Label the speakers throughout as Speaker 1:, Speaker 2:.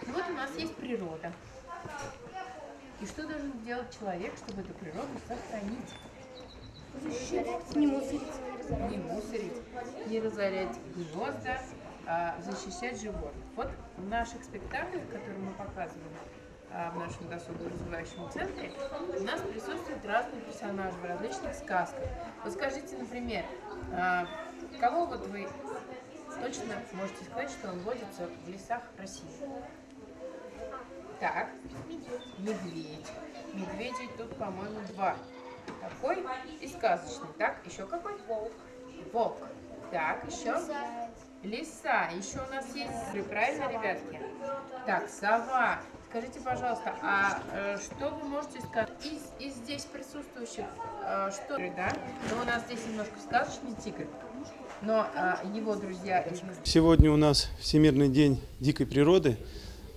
Speaker 1: Ну вот у нас есть природа. И что должен делать человек, чтобы эту природу сохранить?
Speaker 2: Не мусорить.
Speaker 1: Не мусорить, не разорять гнезда, а защищать животных. Вот в наших спектаклях, которые мы показываем в нашем досугово-развивающем центре, у нас присутствуют разные персонажи в различных сказках. Вот скажите, например, кого вот вы точно можете сказать, что он водится в лесах России? Так, медведь. Медведей тут, по-моему, два. Такой и сказочный. Так, еще какой?
Speaker 2: Волк.
Speaker 1: Волк. Так, еще? Лиса. Еще у нас есть правильно, ребятки? Так, сова. Скажите, пожалуйста, а что вы можете сказать из здесь присутствующих? Что, да? Ну, у нас здесь немножко сказочный тигр, но его друзья...
Speaker 3: Сегодня у нас Всемирный день дикой природы.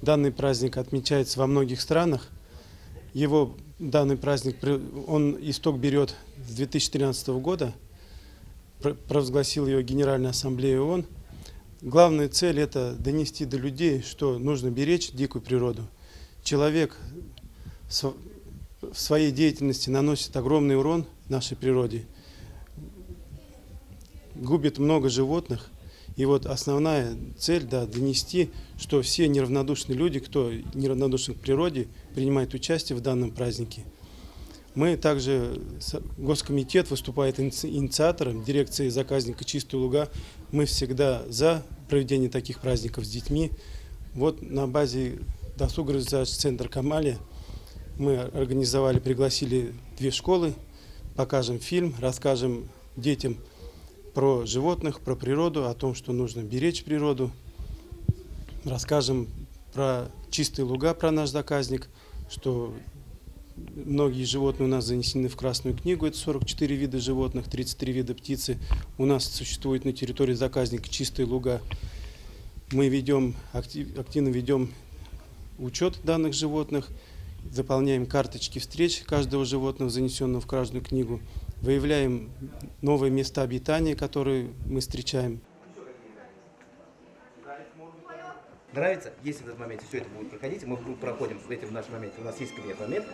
Speaker 3: Данный праздник отмечается во многих странах. Данный праздник, он исток берет с 2013 года. Провозгласил ее Генеральная ассамблея ООН. Главная цель – это донести до людей, что нужно беречь дикую природу. Человек в своей деятельности наносит огромный урон нашей природе, губит много животных. И вот основная цель, донести, что все неравнодушные люди, кто неравнодушен к природе, принимают участие в данном празднике. Мы также, Госкомитет выступает инициатором, дирекции заказника «Чистые луга». Мы всегда за проведение таких праздников с детьми. Вот на базе досугово-развивающего центра «Камалия» мы пригласили 2 школы, покажем фильм, расскажем детям про животных, про природу, о том, что нужно беречь природу. Расскажем про чистые луга, про наш заказник, что многие животные у нас занесены в Красную книгу, это 44 вида животных, 33 вида птицы. У нас существует на территории заказника чистые луга. Мы активно ведем учет данных животных, заполняем карточки встреч каждого животного, занесенного в Красную книгу. Выявляем новые места обитания, которые мы встречаем.
Speaker 4: Нравится? Если в этот момент все это будет проходить, мы проходим в этом нашем моменте, у нас есть кабинет-момент,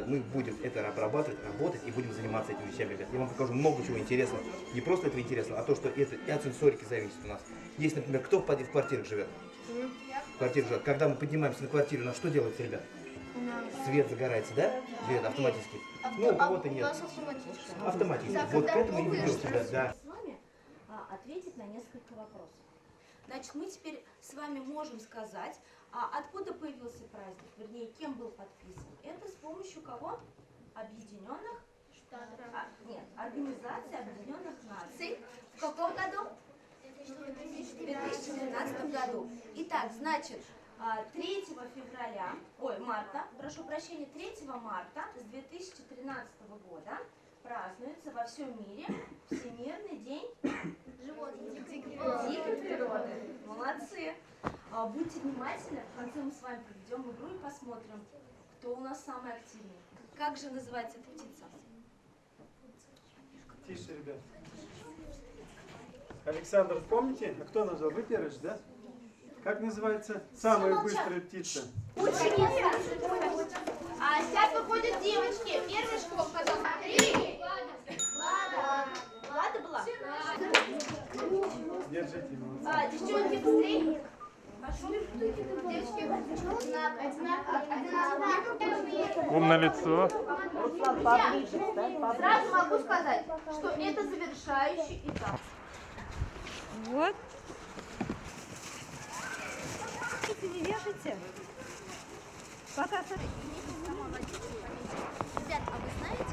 Speaker 4: мы будем это обрабатывать, работать и будем заниматься этими вещами, ребят. Я вам покажу много чего интересного. Не просто этого интересного, а то, что это и от сенсорики зависит у нас. Есть, например, кто в квартирах живет? В квартирах живет. Когда мы поднимаемся на квартиру, у нас что делается, ребят? Свет загорается, да? Свет автоматически. Ну, у кого-то нет. Автоматически. Вот к этому и ведем себя, да.
Speaker 2: С вами ответить на несколько вопросов. Значит, мы теперь с вами можем сказать, откуда появился праздник, вернее, кем был подписан. Это с помощью кого? Объединенных Штатов. Нет, Организации Объединенных Наций. В каком году? В 2012 году. Итак, значит, 3 марта, прошу прощения, 3 марта с 2013 года празднуется во всем мире Всемирный день дикой природы. Молодцы. Будьте внимательны, в конце мы с вами проведем игру и посмотрим, кто у нас самый активный. Как же называется эта птица?
Speaker 3: Тише, ребят. Александр, помните? А кто назвал? Вы первый же, да? Как называется самая быстрая птица?
Speaker 2: Сейчас выходят девочки. Первая школа, пожалуйста. Влада была?
Speaker 3: Держите его.
Speaker 2: Девчонки, быстрее. Пошел. Девочки,
Speaker 5: Умное лицо.
Speaker 2: сразу могу сказать, что это завершающий этап.
Speaker 6: Вот. Не вешайте. Пока.
Speaker 2: Ребят, а вы знаете,